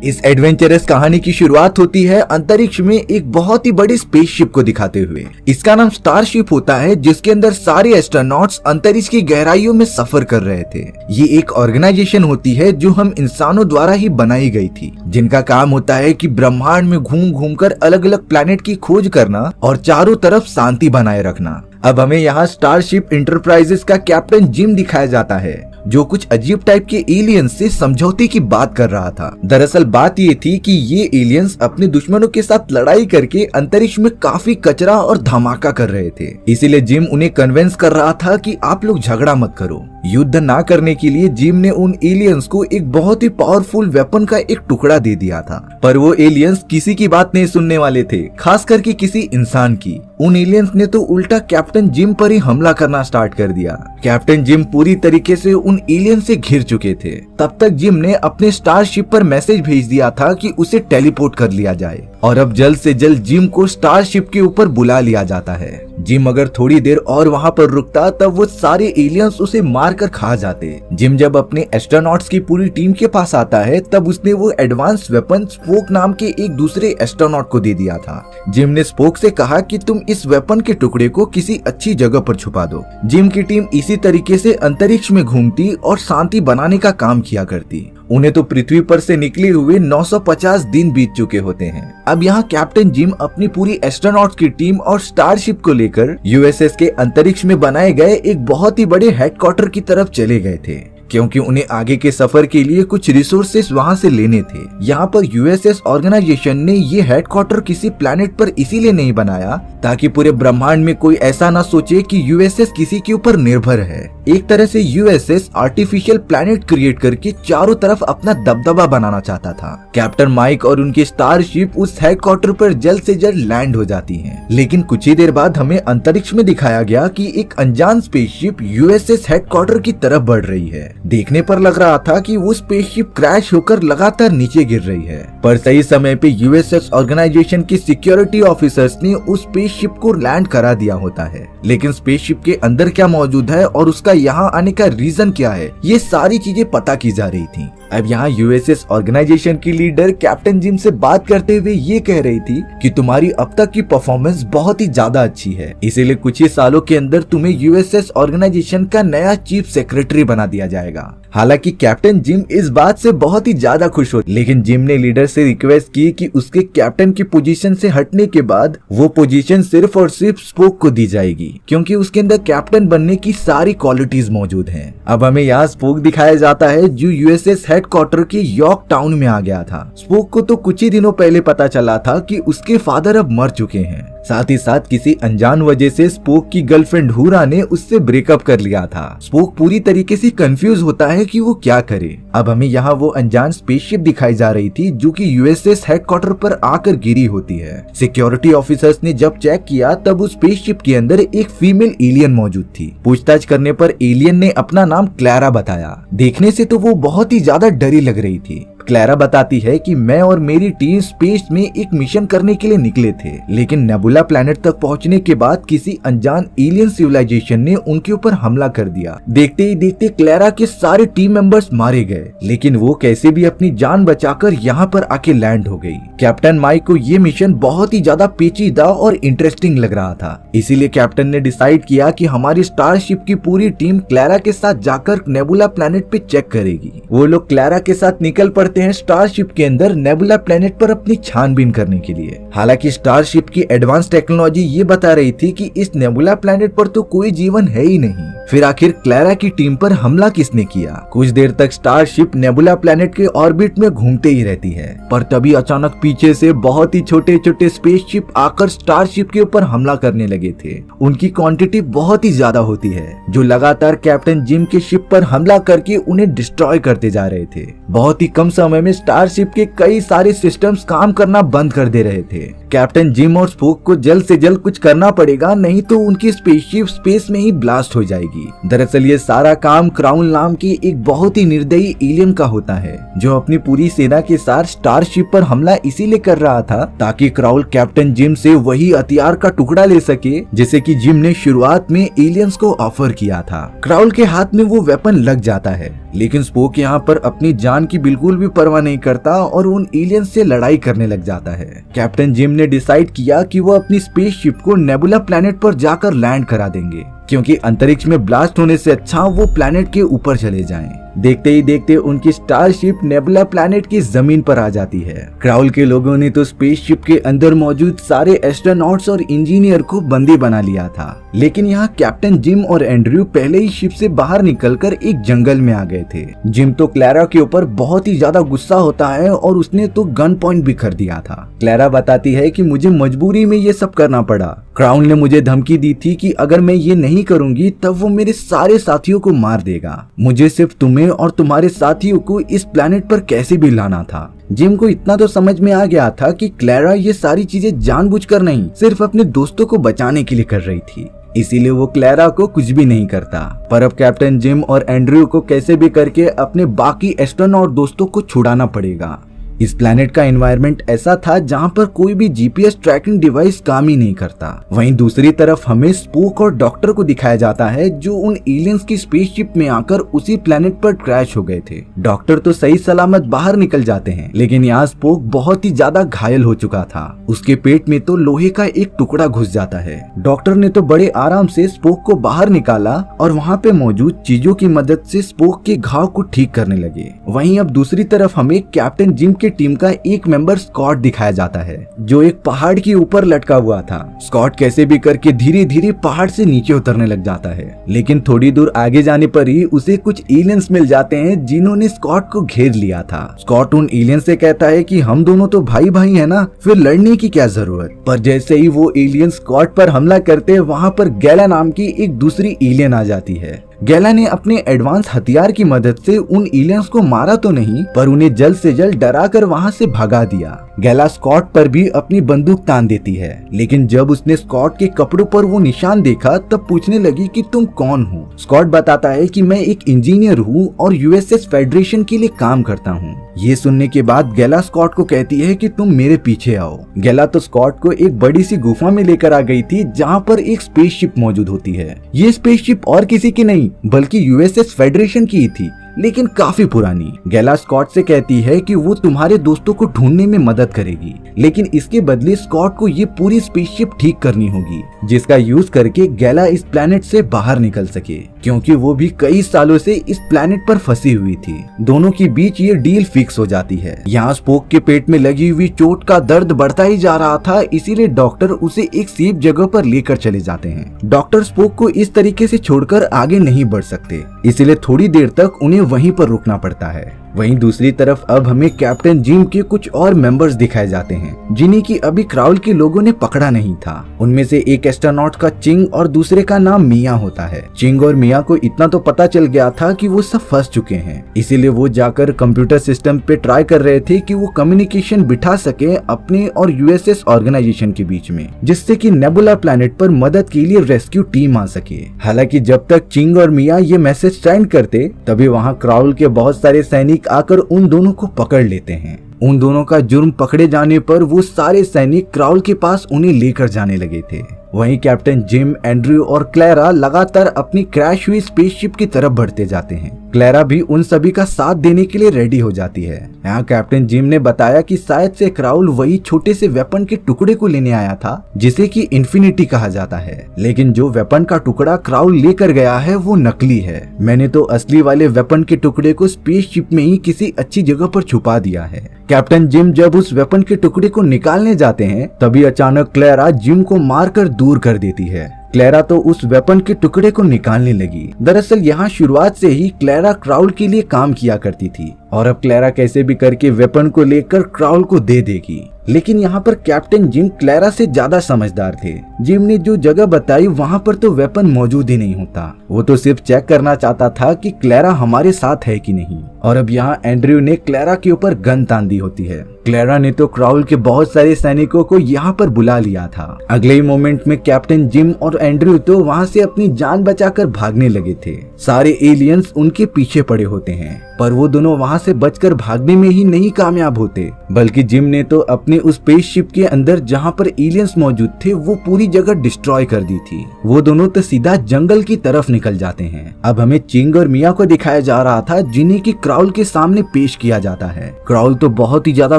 इस एडवेंचरस कहानी की शुरुआत होती है अंतरिक्ष में एक बहुत ही बड़ी स्पेसशिप को दिखाते हुए। इसका नाम स्टारशिप होता है, जिसके अंदर सारे एस्ट्रोनॉट्स अंतरिक्ष की गहराइयों में सफर कर रहे थे। ये एक ऑर्गेनाइजेशन होती है जो हम इंसानों द्वारा ही बनाई गई थी, जिनका काम होता है कि ब्रह्मांड में घूम घूम कर अलग अलग प्लैनेट की खोज करना और चारों तरफ शांति बनाए रखना। अब हमें यहाँ स्टारशिप इंटरप्राइजेस का कैप्टन जिम दिखाया जाता है, जो कुछ अजीब टाइप के एलियंस से समझौते की बात कर रहा था। दरअसल बात ये थी कि ये एलियंस अपने दुश्मनों के साथ लड़ाई करके अंतरिक्ष में काफी कचरा और धमाका कर रहे थे। इसीलिए जिम उन्हें कन्विंस कर रहा था कि आप लोग झगड़ा मत करो। युद्ध ना करने के लिए जिम ने उन एलियंस को एक बहुत ही पावरफुल वेपन का एक टुकड़ा दे दिया था, पर वो एलियंस किसी की बात नहीं सुनने वाले थे, खास करके किसी इंसान की। उन एलियंस ने तो उल्टा कैप्टन जिम पर ही हमला करना स्टार्ट कर दिया। कैप्टन जिम पूरी तरीके से उन एलियन से घिर चुके थे। तब तक जिम ने अपने स्टारशिप पर मैसेज भेज दिया था कि उसे टेलीपोर्ट कर लिया जाए, और अब जल्द से जल्द जिम को स्टारशिप के ऊपर बुला लिया जाता है। जिम अगर थोड़ी देर और वहाँ पर रुकता तब वो सारे एलियंस उसे मार कर खा जाते। जिम जब अपने एस्ट्रोनॉट्स की पूरी टीम के पास आता है तब उसने वो एडवांस वेपन स्पोक नाम के एक दूसरे एस्ट्रोनॉट को दे दिया था। जिम ने स्पोक से कहा कि तुम इस वेपन के टुकड़े को किसी अच्छी जगह पर छुपा दो। जिम की टीम इसी तरीके से अंतरिक्ष में घूमती और शांति बनाने का काम किया करती। उन्हें तो पृथ्वी पर से निकले हुए 950 दिन बीत चुके होते हैं। अब यहाँ कैप्टन जिम अपनी पूरी एस्ट्रोनॉट्स की टीम और स्टारशिप को लेकर यूएसएस के अंतरिक्ष में बनाए गए एक बहुत ही बड़े हेडक्वार्टर की तरफ चले गए थे, क्योंकि उन्हें आगे के सफर के लिए कुछ रिसोर्सेस वहां से लेने थे। यहाँ पर यूएसएस ऑर्गेनाइजेशन ने ये हेडक्वार्टर किसी प्लैनेट पर इसीलिए नहीं बनाया ताकि पूरे ब्रह्मांड में कोई ऐसा ना सोचे कि यूएसएस किसी के ऊपर निर्भर है। एक तरह से यूएसएस आर्टिफिशियल प्लैनेट क्रिएट करके चारों तरफ अपना दबदबा बनाना चाहता था। कैप्टन माइक और उनकी स्टारशिप उस हेडक्वार्टर पर जल्द से जल्द लैंड हो जाती है, लेकिन कुछ ही देर बाद हमें अंतरिक्ष में दिखाया गया कि एक अनजान स्पेसशिप यूएसएस हेडक्वार्टर की तरफ बढ़ रही है। देखने पर लग रहा था कि वो स्पेसशिप क्रैश होकर लगातार नीचे गिर रही है, पर सही समय पे यूएसएस ऑर्गेनाइजेशन की सिक्योरिटी ऑफिसर्स ने उस स्पेसशिप को लैंड करा दिया होता है। लेकिन स्पेसशिप के अंदर क्या मौजूद है और उसका यहाँ आने का रीजन क्या है, ये सारी चीजें पता की जा रही थी। अब यहाँ यूएसएस ऑर्गेनाइजेशन की लीडर कैप्टन जिम से बात करते हुए ये कह रही थी कि तुम्हारी अब तक की परफॉर्मेंस बहुत ही ज्यादा अच्छी है, इसीलिए कुछ ही सालों के अंदर तुम्हें यूएसएस ऑर्गेनाइजेशन का नया चीफ सेक्रेटरी बना दिया जाएगा। हालांकि कैप्टन जिम इस बात से बहुत ही ज्यादा खुश हो, लेकिन जिम ने लीडर से रिक्वेस्ट की कि उसके कैप्टन की पोजीशन से हटने के बाद वो पोजीशन सिर्फ और सिर्फ स्पोक को दी जाएगी, क्योंकि उसके अंदर कैप्टन बनने की सारी क्वालिटीज मौजूद हैं। अब हमें यहाँ स्पोक दिखाया जाता है जो यूएसएस हेडक्वार्टर के यॉर्क टाउन में आ गया था। स्पोक को तो कुछ ही दिनों पहले पता चला था कि उसके फादर अब मर चुके हैं। साथ ही साथ किसी अनजान वजह से स्पोक की गर्लफ्रेंड हुरा ने उससे ब्रेकअप कर लिया था। स्पोक पूरी तरीके से कंफ्यूज होता है कि वो क्या करे। अब हमें यहाँ वो अनजान स्पेसशिप दिखाई जा रही थी जो कि यूएसएस हेडक्वार्टर पर आकर गिरी होती है। सिक्योरिटी ऑफिसर्स ने जब चेक किया तब उस स्पेसशिप के अंदर एक फीमेल एलियन मौजूद थी। पूछताछ करने पर एलियन ने अपना नाम क्लैरा बताया। देखने से तो वो बहुत ही ज्यादा डरी लग रही थी। क्लैरा बताती है कि मैं और मेरी टीम स्पेस में एक मिशन करने के लिए निकले थे, लेकिन नेबुला प्लैनेट तक पहुंचने के बाद किसी अनजान एलियन सिविलाइजेशन ने उनके ऊपर हमला कर दिया। देखते ही देखते क्लैरा के सारे टीम मेंबर्स मारे गए, लेकिन वो कैसे भी अपनी जान बचाकर यहाँ पर आके लैंड हो गई। कैप्टन माइक को ये मिशन बहुत ही ज्यादा पेचीदा और इंटरेस्टिंग लग रहा था, इसीलिए कैप्टन ने डिसाइड किया कि हमारी स्टारशिप की पूरी टीम क्लैरा के साथ जाकर नेबुला प्लैनेट पे चेक करेगी। वो लोग क्लैरा के साथ निकल पड़ते हैं स्टारशिप के अंदर नेबुला प्लैनेट पर अपनी छानबीन करने के लिए। हालांकि स्टारशिप की एडवांस टेक्नोलॉजी ये बता रही थी कि इस नेबुला प्लैनेट पर तो कोई जीवन है ही नहीं। फिर आखिर क्लैरा की टीम पर हमला किसने किया? कुछ देर तक स्टारशिप नेबुला प्लैनेट के ऑर्बिट में घूमते ही रहती है, पर तभी अचानक पीछे से बहुत ही छोटे छोटे स्पेसशिप आकर स्टारशिप के ऊपर हमला करने लगे थे। उनकी क्वांटिटी बहुत ही ज्यादा होती है, जो लगातार कैप्टन जिम के शिप पर हमला करके उन्हें डिस्ट्रॉय करते जा रहे थे। बहुत ही कम समय में स्टारशिप के कई सारे सिस्टम्स काम करना बंद कर दे रहे थे। कैप्टन जिम और स्पोक को जल्द से जल्द कुछ करना पड़ेगा, नहीं तो उनकी स्पेसशिप स्पेस में ही ब्लास्ट हो जाएगी। दरअसल ये सारा काम क्राउन नाम की एक बहुत ही निर्दयी एलियन का होता है, जो अपनी पूरी सेना के साथ स्टारशिप पर हमला इसीलिए कर रहा था ताकि क्राउल कैप्टन जिम से वही हथियार का टुकड़ा ले सके जिसे कि जिम ने शुरुआत में एलियंस को ऑफर किया था। क्राउल के हाथ में वो वेपन लग जाता है, लेकिन स्पोक यहाँ पर अपनी जान की बिल्कुल भी परवाह नहीं करता और उन एलियंस से लड़ाई करने लग जाता है। कैप्टन जिम ने डिसाइड किया कि वो अपनी स्पेसशिप को नेबुला प्लैनेट पर जाकर लैंड करा देंगे, क्योंकि अंतरिक्ष में ब्लास्ट होने से अच्छा वो प्लैनेट के ऊपर चले जाएं। देखते ही देखते उनकी स्टारशिप नेबुला प्लैनेट की जमीन पर आ जाती है। क्राउल के लोगों ने तो स्पेसशिप के अंदर मौजूद सारे एस्ट्रोनॉट्स और इंजीनियर को बंदी बना लिया था, लेकिन यहाँ कैप्टन जिम और एंड्रयू पहले ही शिप से बाहर निकलकर एक जंगल में आ गए थे। जिम तो क्लैरा के ऊपर बहुत ही ज्यादा गुस्सा होता है और उसने तो गन पॉइंट भी कर दिया था। क्लैरा बताती है कि मुझे मजबूरी में ये सब करना पड़ा। क्राउन ने मुझे धमकी दी थी कि अगर मैं ये नहीं करूंगी तब वो मेरे सारे साथियों को मार देगा। मुझे सिर्फ तुम्हें और तुम्हारे साथियों को इस प्लैनेट पर कैसे भी लाना था। जिम को इतना तो समझ में आ गया था कि क्लैरा ये सारी चीजें जानबूझकर नहीं, सिर्फ अपने दोस्तों को बचाने के लिए कर रही थी, इसीलिए वो क्लैरा को कुछ भी नहीं करता। पर अब कैप्टन जिम और एंड्रयू को कैसे भी करके अपने बाकी एस्ट्रोनॉट दोस्तों को छुड़ाना पड़ेगा। इस प्लैनेट का एनवायरनमेंट ऐसा था जहां पर कोई भी जीपीएस ट्रैकिंग डिवाइस काम ही नहीं करता। वहीं दूसरी तरफ हमें स्पोक और डॉक्टर को दिखाया जाता है जो उन एलियंस की स्पेसशिप में आकर उसी प्लैनेट पर क्रैश हो गए थे। डॉक्टर तो सही सलामत बाहर निकल जाते हैं, लेकिन यहाँ स्पोक बहुत ही ज्यादा घायल हो चुका था। उसके पेट में तो लोहे का एक टुकड़ा घुस जाता है। डॉक्टर ने तो बड़े आराम से स्पोक को बाहर निकाला और वहाँ पे मौजूद चीजों की मदद से स्पोक के घाव को ठीक करने लगे। वहीं अब दूसरी तरफ हमें कैप्टन जिम के टीम का एक मेंबर स्कॉट दिखाया जाता है जो एक पहाड़ के ऊपर लटका हुआ था। स्कॉट कैसे भी करके धीरे धीरे पहाड़ से नीचे उतरने लग जाता है, लेकिन थोड़ी दूर आगे जाने पर ही उसे कुछ एलियंस मिल जाते हैं जिन्होंने स्कॉट को घेर लिया था। स्कॉट उन एलियंस से कहता है कि हम दोनों तो भाई भाई है ना, फिर लड़ने की क्या जरूरत। पर जैसे ही वो एलियंस स्कॉट पर हमला करते, वहाँ पर गैला नाम की एक दूसरी एलियन आ जाती है। गैला ने अपने एडवांस हथियार की मदद से उन एलियंस को मारा तो नहीं, पर उन्हें जल्द से जल्द डराकर वहां से भगा दिया। गैला स्कॉट पर भी अपनी बंदूक तान देती है, लेकिन जब उसने स्कॉट के कपड़ों पर वो निशान देखा तब पूछने लगी कि तुम कौन हो। स्कॉट बताता है कि मैं एक इंजीनियर हूँ और यूएसएस फेडरेशन के लिए काम करता हूँ। ये सुनने के बाद गैला स्कॉट को कहती है कि तुम मेरे पीछे आओ। गैला तो स्कॉट को एक बड़ी सी गुफा में लेकर आ गई थी जहाँ पर एक स्पेसशिप मौजूद होती है। ये स्पेसशिप और किसी की नहीं बल्कि यूएसएस फेडरेशन की थी, लेकिन काफी पुरानी। गैला स्कॉट से कहती है कि वो तुम्हारे दोस्तों को ढूंढने में मदद करेगी, लेकिन इसके बदले स्कॉट को ये पूरी स्पेसशिप ठीक करनी होगी, जिसका यूज करके गैला इस प्लैनेट से बाहर निकल सके, क्योंकि वो भी कई सालों से इस प्लैनेट पर फंसी हुई थी। दोनों के बीच ये डील फिक्स हो जाती है। यहाँ स्पोक के पेट में लगी हुई चोट का दर्द बढ़ता ही जा रहा था, इसीलिए डॉक्टर उसे एक सेफ जगह पर लेकर चले जाते हैं। डॉक्टर स्पोक को इस तरीके से छोड़कर आगे नहीं बढ़ सकते, इसीलिए थोड़ी देर तक उन्हें वहीं पर रुकना पड़ता है। वहीं दूसरी तरफ अब हमें कैप्टन जिम के कुछ और मेंबर्स दिखाए जाते हैं जिन्हें की अभी क्राउल के लोगों ने पकड़ा नहीं था। उनमें से एक एस्ट्रोनॉट का चिंग और दूसरे का नाम मिया होता है। चिंग और मिया को इतना तो पता चल गया था कि वो सब फंस चुके हैं, इसीलिए वो जाकर कंप्यूटर सिस्टम पे ट्राई कर रहे थे कि वो कम्युनिकेशन बिठा सके अपने और यूएसएस ऑर्गेनाइजेशन के बीच में, जिससे कि नेबुला प्लैनेट पर मदद के लिए रेस्क्यू टीम आ सके। हालांकि जब तक चिंग और मिया ये मैसेज सेंड करते तभी वहाँ क्राउल के बहुत सारे सैनिक आकर उन दोनों को पकड़ लेते हैं। उन दोनों का जुर्म पकड़े जाने पर वो सारे सैनिक क्राउल के पास उन्हें लेकर जाने लगे थे। वहीं कैप्टन जिम, एंड्रयू और क्लैरा लगातार अपनी क्रैश हुई स्पेसशिप की तरफ बढ़ते जाते हैं। क्लैरा भी उन सभी का साथ देने के लिए रेडी हो जाती है। यहाँ कैप्टन जिम ने बताया कि शायद से क्राउल वही छोटे से वेपन के टुकड़े को लेने आया था जिसे कि इन्फिनिटी कहा जाता है, लेकिन जो वेपन का टुकड़ा क्राउल लेकर गया है वो नकली है। मैंने तो असली वाले वेपन के टुकड़े को स्पेसशिप में ही किसी अच्छी जगह पर छुपा दिया है। कैप्टन जिम जब उस वेपन के टुकड़े को निकालने जाते हैं तभी अचानक क्लैरा जिम को मारकर दूर कर देती है। क्लैरा तो उस वेपन के टुकड़े को निकालने लगी। दरअसल यहाँ शुरुआत से ही क्लैरा क्राउल के लिए काम किया करती थी और अब क्लैरा कैसे भी करके वेपन को लेकर क्राउल को दे देगी। लेकिन यहाँ पर कैप्टन जिम क्लैरा से ज्यादा समझदार थे। जिम ने जो जगह बताई वहाँ पर तो वेपन मौजूद ही नहीं होता। वो तो सिर्फ चेक करना चाहता था कि क्लैरा हमारे साथ है कि नहीं। और अब यहाँ एंड्रयू ने क्लैरा के ऊपर गन तान दी होती है। क्लैरा ने तो क्राउल के बहुत सारे सैनिकों को यहाँ पर बुला लिया था। अगले ही मोमेंट में कैप्टन जिम और एंड्रयू तो वहाँ से अपनी जान बचाकर भागने लगे थे। सारे एलियंस उनके पीछे पड़े होते हैं, पर वो दोनों वहाँ से बचकर भागने में ही नहीं कामयाब होते, बल्कि जिम ने तो अपने उस स्पेसशिप के अंदर जहाँ पर एलियंस मौजूद थे वो पूरी जगह डिस्ट्रॉय कर दी थी। वो दोनों तो सीधा जंगल की तरफ निकल जाते हैं। अब हमें चिंग और मिया को दिखाया जा रहा था, जिन्हें की क्राउल के सामने पेश किया जाता है। क्राउल तो बहुत ही ज्यादा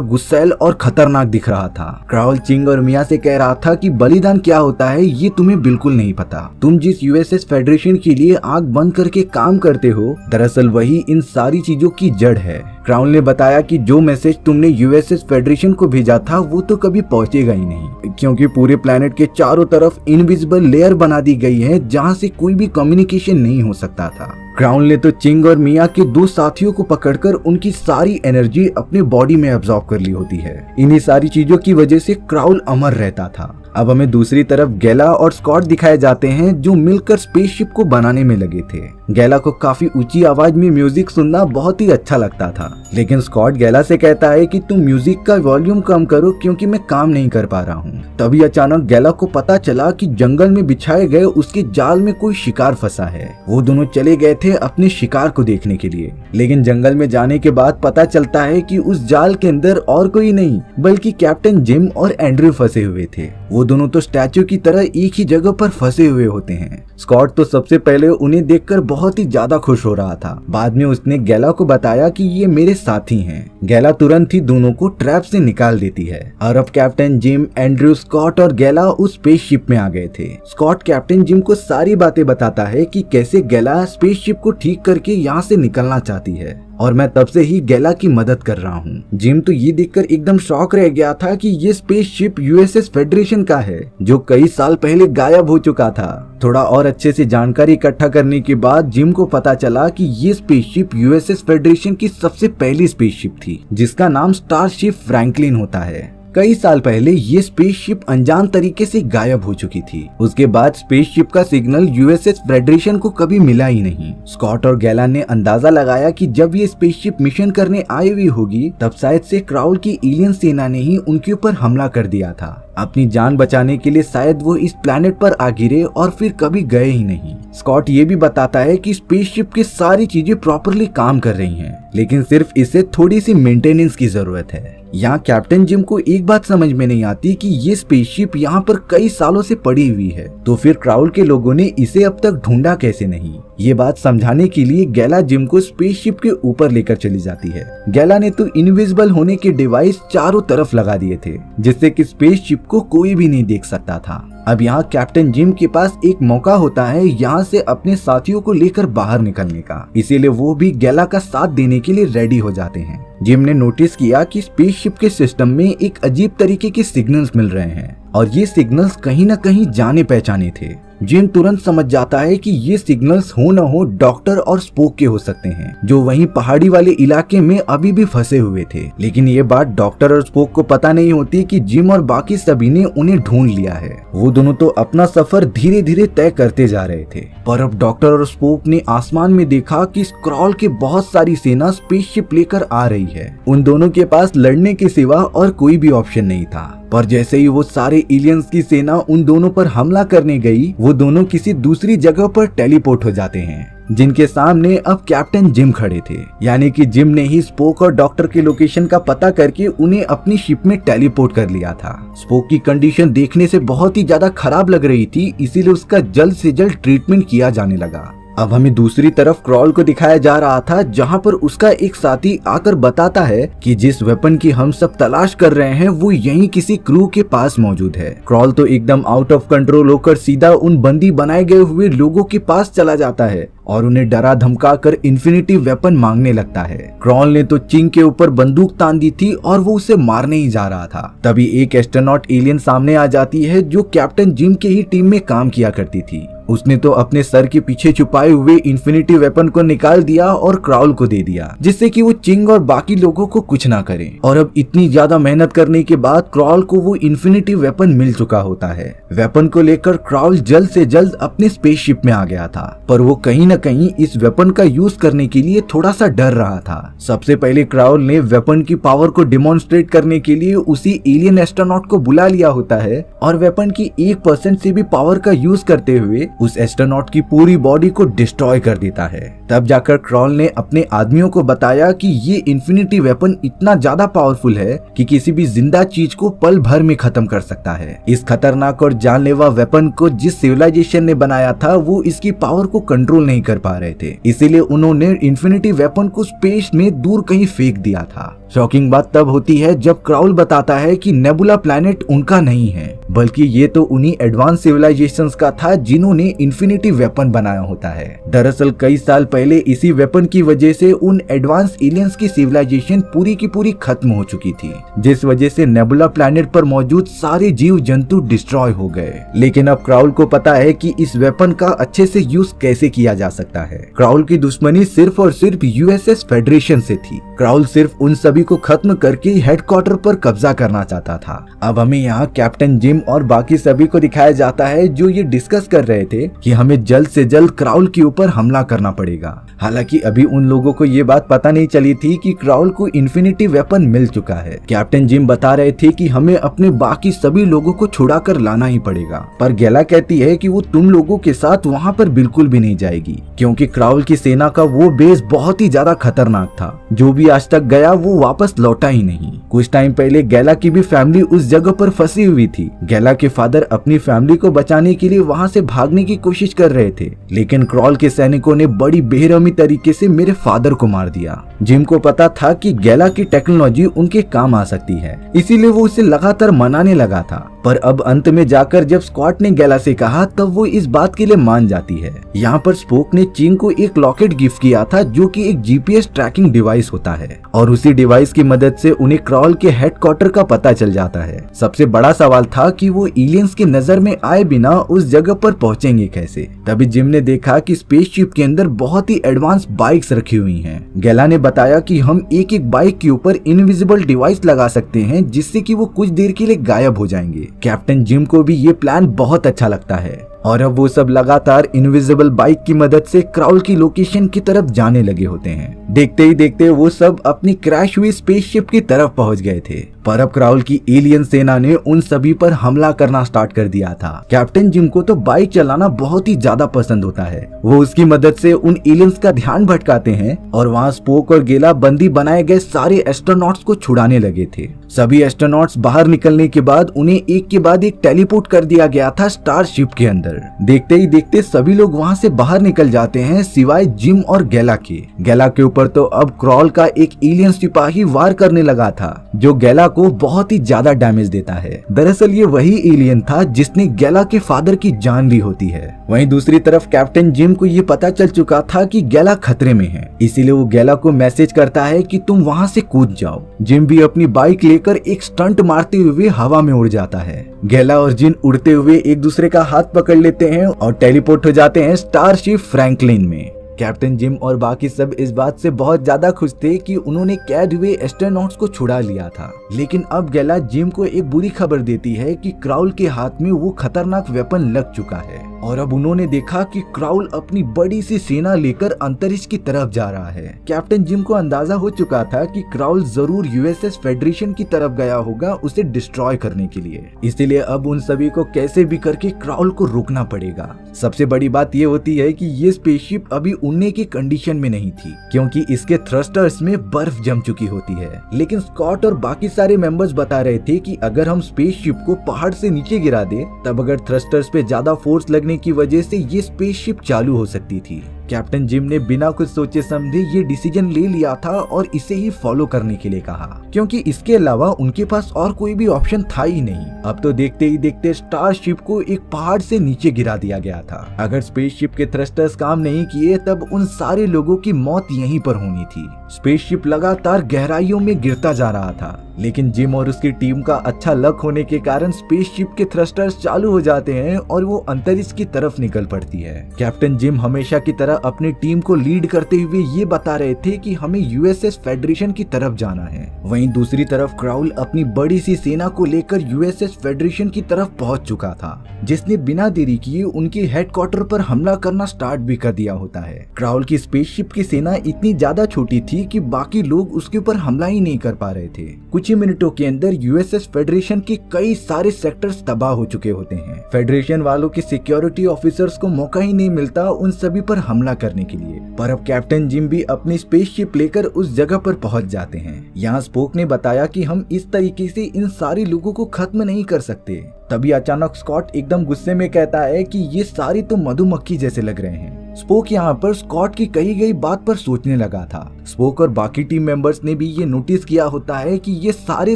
गुस्सैल और खतरनाक दिख रहा था। क्राउल चिंग और मिया से कह रहा था कि बलिदान क्या होता है ये तुम्हें बिल्कुल नहीं पता। तुम जिस यूएसएस फेडरेशन के लिए आंख बंद करके काम करते हो, दरअसल वही इन सारी चीजों की जड़ है। क्राउल ने बताया कि जो मैसेज तुमने यूएसएस फेडरेशन को भेजा था वो तो कभी पहुंचेगा ही नहीं, क्योंकि पूरे प्लेनेट के चारों तरफ इनविजिबल लेयर बना दी गई है जहां से कोई भी कम्युनिकेशन नहीं हो सकता था। क्राउल ने तो चिंग और मिया के दो साथियों को पकड़कर उनकी सारी एनर्जी अपने बॉडी में एब्जॉर्ब कर ली होती है। इन्हीं सारी चीजों की वजह से क्राउल अमर रहता था। अब हमें दूसरी तरफ गैला और स्कॉट दिखाए जाते हैं, जो मिलकर स्पेसशिप को बनाने में लगे थे। गैला को काफी ऊंची आवाज में म्यूजिक सुनना बहुत ही अच्छा लगता था, लेकिन स्कॉट गैला से कहता है कि तुम म्यूजिक का वॉल्यूम कम करो क्योंकि मैं काम नहीं कर पा रहा हूँ। तभी अचानक गैला को पता चला कि जंगल में बिछाए गए उसके जाल में कोई शिकार फंसा है। वो दोनों चले गए थे अपने शिकार को देखने के लिए, लेकिन जंगल में जाने के बाद पता चलता है कि उस जाल के अंदर और कोई नहीं बल्कि कैप्टन जिम और एंड्रयू फंसे हुए थे। वो दोनों तो स्टैचू की तरह एक ही जगह पर फंसे हुए होते हैं। स्कॉट तो सबसे पहले उन्हें देखकर बहुत ही ज्यादा खुश हो रहा था। बाद में उसने गैला को बताया कि ये मेरे साथी हैं। गैला तुरंत ही दोनों को ट्रैप से निकाल देती है और अब कैप्टन जिम, एंड्रयू, स्कॉट और गैला उस स्पेसशिप में आ गए थे। स्कॉट कैप्टन जिम को सारी बातें बताता है कि कैसे गैला स्पेसशिप को ठीक करके यहाँ से निकलना चाहती है और मैं तब से ही गैला की मदद कर रहा हूँ। जिम तो ये देखकर एकदम शॉक रह गया था कि ये स्पेसशिप यूएसएस फेडरेशन का है, जो कई साल पहले गायब हो चुका था। थोड़ा और अच्छे से जानकारी इकट्ठा करने के बाद जिम को पता चला कि ये स्पेसशिप यूएसएस फेडरेशन की सबसे पहली स्पेसशिप थी, जिसका नाम स्टारशिप फ्रैंकलिन होता है। कई साल पहले ये स्पेसशिप अनजान तरीके से गायब हो चुकी थी। उसके बाद स्पेसशिप का सिग्नल यूएसएस फेडरेशन को कभी मिला ही नहीं। स्कॉट और गैला ने अंदाजा लगाया कि जब ये स्पेसशिप मिशन करने आई हुई होगी, तब शायद से क्राउल की एलियन सेना ने ही उनके ऊपर हमला कर दिया था। अपनी जान बचाने के लिए शायद वो इस प्लेनेट पर आ गिरे और फिर कभी गए ही नहीं। स्कॉट ये भी बताता है कि स्पेसशिप की सारी चीजें प्रॉपरली काम कर रही हैं, लेकिन सिर्फ इसे थोड़ी सी मेंटेनेंस की जरूरत है। यहाँ कैप्टन जिम को एक बात समझ में नहीं आती कि ये स्पेसशिप यहाँ पर कई सालों से पड़ी हुई है, तो फिर क्राउल के लोगों ने इसे अब तक ढूंढा कैसे नहीं। ये बात समझाने के लिए गैला जिम को स्पेसशिप के ऊपर लेकर चली जाती है। गैला ने तो इनविजिबल होने के डिवाइस चारों तरफ लगा दिए थे, जिससे कि स्पेसशिप को कोई भी नहीं देख सकता था। अब यहाँ कैप्टन जिम के पास एक मौका होता है यहाँ से अपने साथियों को लेकर बाहर निकलने का, इसीलिए वो भी गैला का साथ देने के लिए रेडी हो जाते हैं। जिम ने नोटिस किया कि स्पेसशिप के सिस्टम में एक अजीब तरीके के सिग्नल्स मिल रहे हैं और ये सिग्नल्स कहीं न कहीं जाने पहचाने थे। जिम तुरंत समझ जाता है कि ये सिग्नल्स हो न हो डॉक्टर और स्पोक के हो सकते हैं, जो वहीं पहाड़ी वाले इलाके में अभी भी फंसे हुए थे। लेकिन ये बात डॉक्टर और स्पोक को पता नहीं होती कि जिम और बाकी सभी ने उन्हें ढूंढ लिया है। वो दोनों तो अपना सफर धीरे धीरे तय करते जा रहे थे, पर अब डॉक्टर और स्पोक ने आसमान में देखा कि स्क्रॉल की बहुत सारी सेना स्पेसशिप लेकर आ रही है। उन दोनों के पास लड़ने के सिवा और कोई भी ऑप्शन नहीं था, पर जैसे ही वो सारे एलियंस की सेना उन दोनों पर हमला करने गई, वो दोनों किसी दूसरी जगह पर टेलीपोर्ट हो जाते हैं, जिनके सामने अब कैप्टन जिम खड़े थे। यानी कि जिम ने ही स्पोक और डॉक्टर के लोकेशन का पता करके उन्हें अपनी शिप में टेलीपोर्ट कर लिया था। स्पोक की कंडीशन देखने से बहुत ही ज्यादा खराब लग रही थी, इसीलिए उसका जल्द से जल्द ट्रीटमेंट किया जाने लगा। अब हमें दूसरी तरफ क्राउल को दिखाया जा रहा था, जहां पर उसका एक साथी आकर बताता है कि जिस वेपन की हम सब तलाश कर रहे हैं वो यहीं किसी क्रू के पास मौजूद है। क्राउल तो एकदम आउट ऑफ कंट्रोल होकर सीधा उन बंदी बनाए गए हुए लोगों के पास चला जाता है और उन्हें डरा धमका कर इन्फिनिटी वेपन मांगने लगता है। क्राउल ने तो चिंग के ऊपर बंदूक तान दी थी और वो उसे मारने ही जा रहा था। तभी एक एस्ट्रोनॉट एलियन सामने आ जाती है, जो कैप्टन जिम के ही टीम में काम किया करती थी। उसने तो अपने सर के पीछे छुपाए हुए इन्फिनिटी वेपन को निकाल दिया और क्राउल को दे दिया, जिससे कि वो चिंग और बाकी लोगों को कुछ ना करे। और अब इतनी ज्यादा मेहनत करने के बाद क्राउल को वो इन्फिनिटी वेपन मिल चुका होता है। वेपन को लेकर क्राउल जल्द से जल्द अपने स्पेसशिप में आ गया था, पर वो कहीं न कहीं इस वेपन का यूज करने के लिए थोड़ा सा डर रहा था। सबसे पहले क्राउल ने वेपन की पावर को डिमॉन्स्ट्रेट करने के लिए उसी एलियन एस्ट्रोनॉट को बुला लिया होता है और वेपन की 1% से भी पावर का यूज करते हुए उस एस्ट्रोनॉट की पूरी बॉडी को डिस्ट्रॉय कर देता है। तब जाकर क्रॉल ने अपने आदमियों को बताया कि ये इन्फिनिटी वेपन इतना ज्यादा पावरफुल है कि किसी भी जिंदा चीज को पल भर में खत्म कर सकता है। इस खतरनाक और जानलेवा वेपन को जिस सिविलाइजेशन ने बनाया था वो इसकी पावर को कंट्रोल नहीं कर पा रहे थे, इसीलिए उन्होंने इन्फिनिटी वेपन को स्पेस में दूर कहीं फेंक दिया था। शॉकिंग बात तब होती है जब क्राउल बताता है कि नेबुला प्लैनेट उनका नहीं है, बल्कि ये तो उन्हीं एडवांस सिविलाइजेशंस का था जिन्होंने इन्फिनिटी वेपन बनाया होता है। दरअसल कई साल पहले इसी वेपन की वजह से उन एडवांस एलियंस की सिविलाइजेशन पूरी की पूरी खत्म हो चुकी थी, जिस वजह से नेबुला प्लैनेट पर मौजूद सारे जीव जंतु डिस्ट्रॉय हो गए। लेकिन अब क्राउल को पता है कि इस वेपन का अच्छे से यूज कैसे किया जा सकता है। क्राउल की दुश्मनी सिर्फ और सिर्फ यूएसएस फेडरेशन से थी। क्राउल सिर्फ उन सभी को खत्म करके हेडक्वार्टर पर कब्जा करना चाहता था। अब हमें यहाँ कैप्टन जिम और बाकी सभी को दिखाया जाता है जो ये डिस्कस कर रहे थे कि हमें जल्द से जल्द क्राउल के ऊपर हमला करना पड़ेगा। हालांकि अभी उन लोगों को ये बात पता नहीं चली थी कि क्राउल को इन्फिनिटी वेपन मिल चुका है। कैप्टन जिम बता रहे थे कि हमें अपने बाकी सभी लोगों को छुड़ा कर लाना ही पड़ेगा, पर गेला कहती है कि वो तुम लोगों के साथ वहाँ पर बिल्कुल भी नहीं जाएगी, क्योंकि क्राउल की सेना का वो बेस बहुत ही ज्यादा खतरनाक था। जो भी आज तक गया वो वापस लौटा ही नहीं। कुछ टाइम पहले गेला की भी फैमिली उस जगह पर फंसी हुई थी। गेला के फादर अपनी फैमिली को बचाने के लिए वहाँ से भागने की कोशिश कर रहे थे, लेकिन क्राउल के सैनिकों ने बड़ी बेरहमी तरीके से मेरे फादर को मार दिया। जिम को पता था कि गेला की टेक्नोलॉजी उनके काम आ सकती है, इसीलिए वो उसे लगातार मनाने लगा था। पर अब अंत में जाकर जब स्कॉट ने गेला से कहा तब वो इस बात के लिए मान जाती है। यहाँ पर स्पोक ने चिंग को एक लॉकेट गिफ्ट किया था जो कि एक जीपीएस ट्रैकिंग डिवाइस होता है, और उसी डिवाइस की मदद से उन्हें क्राउल के हेडक्वार्टर का पता चल जाता है। सबसे बड़ा सवाल था कि वो एलियंस की नजर में आए बिना उस जगह पर पहुंचेंगे कैसे। तभी जिम ने देखा कि स्पेसशिप के अंदर बहुत ही एडवांस बाइक्स रखी हुई हैं। गेला ने बताया कि हम एक एक बाइक के ऊपर इनविजिबल डिवाइस लगा सकते हैं जिससे कि वो कुछ देर के लिए गायब हो जाएंगे। कैप्टन जिम को भी ये प्लान बहुत अच्छा लगता है, और अब वो सब लगातार इनविजिबल बाइक की मदद से क्राउल की लोकेशन की तरफ जाने लगे होते हैं। देखते ही देखते वो सब अपनी क्रैश हुई स्पेसशिप की तरफ पहुंच गए थे, पर अब क्राउल की एलियन सेना ने उन सभी पर हमला करना स्टार्ट कर दिया था। कैप्टन जिम को तो बाइक चलाना बहुत ही ज्यादा पसंद होता है। वो उसकी मदद से उन एलियंस का ध्यान भटकाते हैं और वहाँ स्पोक और गेला बंदी बनाए गए सारे एस्ट्रोनॉट्स को छुड़ाने लगे थे। सभी एस्ट्रोनॉट्स बाहर निकलने के बाद उन्हें एक के बाद एक टेलीपोर्ट कर दिया गया था स्टारशिप के अंदर। देखते ही देखते सभी लोग वहाँ से बाहर निकल जाते हैं सिवाय जिम और गेला के। गेला के ऊपर तो अब क्राउल का एक एलियन सिपाही वार करने लगा था जो गेला को बहुत ही ज्यादा डैमेज देता है। दरअसल ये वही एलियन था जिसने गेला के फादर की जान ली होती है। वहीं दूसरी तरफ कैप्टन जिम को ये पता चल चुका था कि गेला खतरे में है, इसीलिए वो गेला को मैसेज करता है कि तुम वहाँ से कूद जाओ। जिम भी अपनी बाइक लेकर एक स्टंट मारते हुए हवा में उड़ जाता है। गेला और जिन उड़ते हुए एक दूसरे का हाथ पकड़ लेते हैं और टेलीपोर्ट हो जाते हैं स्टारशिप फ्रैंकलिन में। कैप्टन जिम और बाकी सब इस बात से बहुत ज्यादा खुश थे कि उन्होंने कैद हुए एस्ट्रोनॉट्स को छुड़ा लिया था। लेकिन अब गेला जिम को एक बुरी खबर देती है कि क्राउल के हाथ में वो खतरनाक वेपन लग चुका है, और अब उन्होंने देखा कि क्राउल अपनी बड़ी सी सेना लेकर अंतरिक्ष की तरफ जा रहा है। कैप्टन जिम को अंदाजा हो चुका था कि क्राउल जरूर यूएसएस फेडरेशन की तरफ गया होगा उसे डिस्ट्रॉय करने के लिए, इसीलिए अब उन सभी को कैसे भी करके क्राउल को रोकना पड़ेगा। सबसे बड़ी बात ये होती है कि ये स्पेसशिप अभी उड़ने की कंडीशन में नहीं थी, क्योंकि इसके थ्रस्टर्स में बर्फ जम चुकी होती है। लेकिन स्कॉट और बाकी सारे मेंबर्स बता रहे थे कि अगर हम स्पेसशिप को पहाड़ से नीचे गिरा दे तब अगर थ्रस्टर्स पे ज्यादा फोर्स लगने की वजह से ये स्पेसशिप चालू हो सकती थी। कैप्टन जिम ने बिना कुछ सोचे समझे ये डिसीजन ले लिया था और इसे ही फॉलो करने के लिए कहा, क्योंकि इसके अलावा उनके पास और कोई भी ऑप्शन था ही नहीं। अब तो देखते ही देखते स्टारशिप को एक पहाड़ से नीचे गिरा दिया गया था। अगर स्पेसशिप के थ्रस्टर्स काम नहीं किए तब उन सारे लोगों की मौत यहीं पर होनी थी। स्पेसशिप लगातार गहराइयों में गिरता जा रहा था, लेकिन जिम और उसकी टीम का अच्छा लक होने के कारण स्पेसशिप के थ्रस्टर्स चालू हो जाते हैं और वो अंतरिक्ष की तरफ निकल पड़ती है। कैप्टन जिम हमेशा की तरह अपनी टीम को लीड करते हुए ये बता रहे थे कि हमें यूएसएस फेडरेशन की तरफ जाना है। वहीं दूसरी तरफ क्राउल अपनी बड़ी सी सेना को लेकर यूएसएस फेडरेशन की तरफ पहुंच चुका था, जिसने बिना देरी किए उनके हेडक्वार्टर पर हमला करना स्टार्ट भी कर दिया होता है। क्राउल की स्पेसशिप की सेना इतनी ज्यादा छोटी थी कि बाकी लोग उसके ऊपर हमला ही नहीं कर पा रहे थे। कुछ ही मिनटों के अंदर यूएसएस फेडरेशन के कई सारे सेक्टर्स तबाह हो चुके होते हैं। फेडरेशन वालों के सिक्योरिटी ऑफिसर्स को मौका ही नहीं मिलता उन सभी पर हमला हमला करने के लिए। पर अब कैप्टन जिम भी अपनी स्पेसशिप लेकर उस जगह पर पहुंच जाते हैं। यहाँ स्पोक ने बताया कि हम इस तरीके से इन सारे लोगों को खत्म नहीं कर सकते। तभी अचानक स्कॉट एकदम गुस्से में कहता है कि ये सारे तो मधुमक्खी जैसे लग रहे हैं। स्पोक यहाँ पर स्कॉट की कही गई बात पर सोचने लगा था। स्पोक और बाकी टीम मेंबर्स ने भी ये नोटिस किया होता है कि ये सारे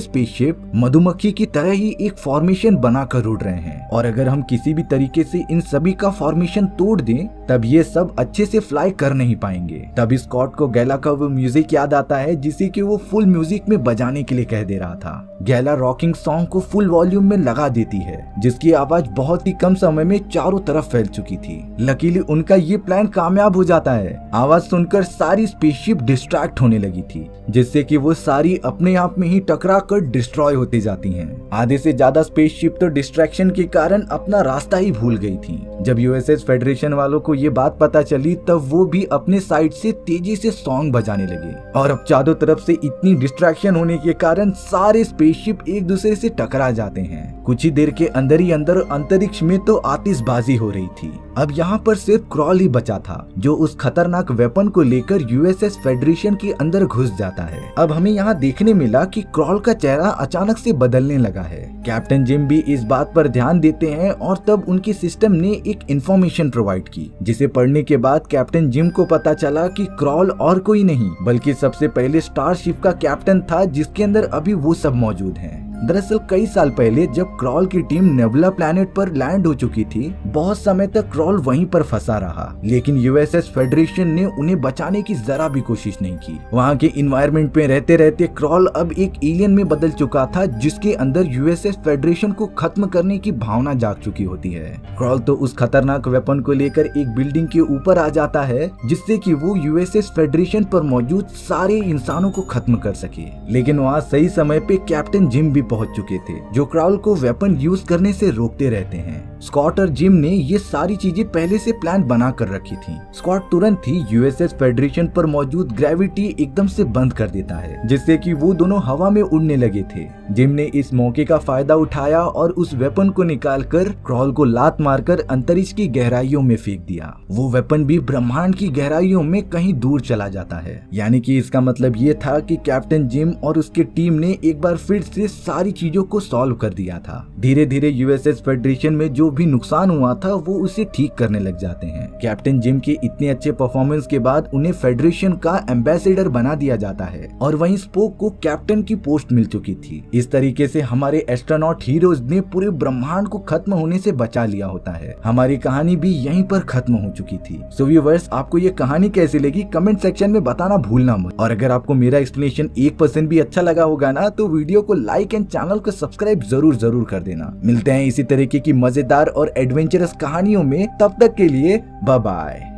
स्पेसशिप मधुमक्खी की तरह ही एक फॉर्मेशन बनाकर उड़ रहे हैं, और अगर हम किसी भी तरीके से इन सभी का फॉर्मेशन तोड़ दें तब ये सब अच्छे से फ्लाई कर नहीं पाएंगे। तभी स्कॉट को गैला का वो म्यूजिक याद आता है जिसे कि वो फुल म्यूजिक में बजाने के लिए कह दे रहा था। गैला रॉकिंग सॉन्ग को फुल वॉल्यूम में लगा देती है, जिसकी आवाज बहुत ही कम समय में चारों तरफ फैल चुकी थी। लकीली उनका ये प्लान कामयाब हो जाता है। आवाज सुनकर सारी स्पेसशिप डिस्ट्रैक्ट होने लगी थी, जिससे कि वो सारी अपने आप में ही टकरा कर डिस्ट्रॉय होती जाती हैं। आधे से ज्यादा स्पेसशिप तो डिस्ट्रैक्शन के कारण अपना रास्ता ही भूल गई थी। जब यूएसएस फेडरेशन वालों को ये बात पता चली तब वो भी अपने साइड से तेजी से सॉन्ग बजाने लगे, और अब चारों तरफ से इतनी डिस्ट्रैक्शन होने के कारण सारे स्पेसशिप एक दूसरे से टकरा जाते हैं। कुछ ही देर के अंदर ही अंदर अंतरिक्ष में तो आतिशबाजी हो रही थी। अब यहाँ पर सिर्फ क्रॉल ही बचा था, जो उस खतरनाक वेपन को लेकर यूएसएस फेडरेशन के अंदर घुस जाता है। अब हमें यहाँ देखने मिला कि क्रॉल का चेहरा अचानक से बदलने लगा है। कैप्टन जिम भी इस बात पर ध्यान देते हैं और तब उनके सिस्टम ने एक इंफॉर्मेशन प्रोवाइड की, जिसे पढ़ने के बाद कैप्टन जिम को पता चला कि क्रॉल और कोई नहीं बल्कि सबसे पहले स्टारशिप का कैप्टन था, जिसके अंदर अभी वो सब मौजूद हैं। दरअसल कई साल पहले जब क्रॉल की टीम नेबुला प्लैनेट पर लैंड हो चुकी थी, बहुत समय तक क्रॉल वहीं पर फंसा रहा, लेकिन यूएसएस फेडरेशन ने उन्हें बचाने की जरा भी कोशिश नहीं की। वहाँ के इन्वायरमेंट में रहते रहते क्रॉल अब एक एलियन में बदल चुका था, जिसके अंदर यूएसएस फेडरेशन को खत्म करने की भावना जाग चुकी होती है। क्रॉल तो उस खतरनाक वेपन को लेकर एक बिल्डिंग के ऊपर आ जाता है, जिससे कि वो यूएसएस फेडरेशन पर मौजूद सारे इंसानों को खत्म कर सके। लेकिन वहाँ सही समय पे कैप्टन जिम भी पहुंच चुके थे, जो क्रॉल को वेपन यूज करने से रोकते रहते हैं। स्कॉट और जिम ने ये सारी चीजें पहले से प्लान बना कर रखी थी। स्कॉट तुरंत ही यूएसएस फेडरेशन पर मौजूद ग्रेविटी एकदम से बंद कर देता है, जिससे कि वो दोनों हवा में उड़ने लगे थे। जिम ने इस मौके का फायदा उठाया और उस वेपन को निकालकर क्रॉल को लात मारकर अंतरिक्ष की गहराइयों में फेंक दिया। वो वेपन भी ब्रह्मांड की गहराइयों में कहीं दूर चला जाता है। यानी कि इसका मतलब ये था कि कैप्टन जिम और उसके टीम ने एक बार फिर से सारी चीजों को सॉल्व कर दिया था। धीरे धीरे यूएसएस फेडरेशन में जो भी नुकसान हुआ था वो उसे ठीक करने लग जाते हैं। कैप्टन जिम के इतने अच्छे परफॉर्मेंस के बाद उन्हें फेडरेशन का एम्बेसडर बना दिया जाता है, और वहीं स्पोक को कैप्टन की पोस्ट मिल चुकी थी। इस तरीके से हमारे एस्ट्रोनॉट हीरोज ने पूरे ब्रह्मांड को खत्म होने से बचा लिया होता है। हमारी कहानी भी यहीं पर खत्म हो चुकी थी। सो व्यूअर्स, आपको ये कहानी कैसी लगी कमेंट सेक्शन में बताना भूलना मत, और अगर आपको मेरा एक्सप्लेनेशन 1% भी अच्छा लगा होगा ना तो वीडियो को लाइक एंड चैनल को सब्सक्राइब जरूर कर देना। मिलते हैं इसी तरीके की मजेदार और एडवेंचरस कहानियों में, तब तक के लिए बाय बाय।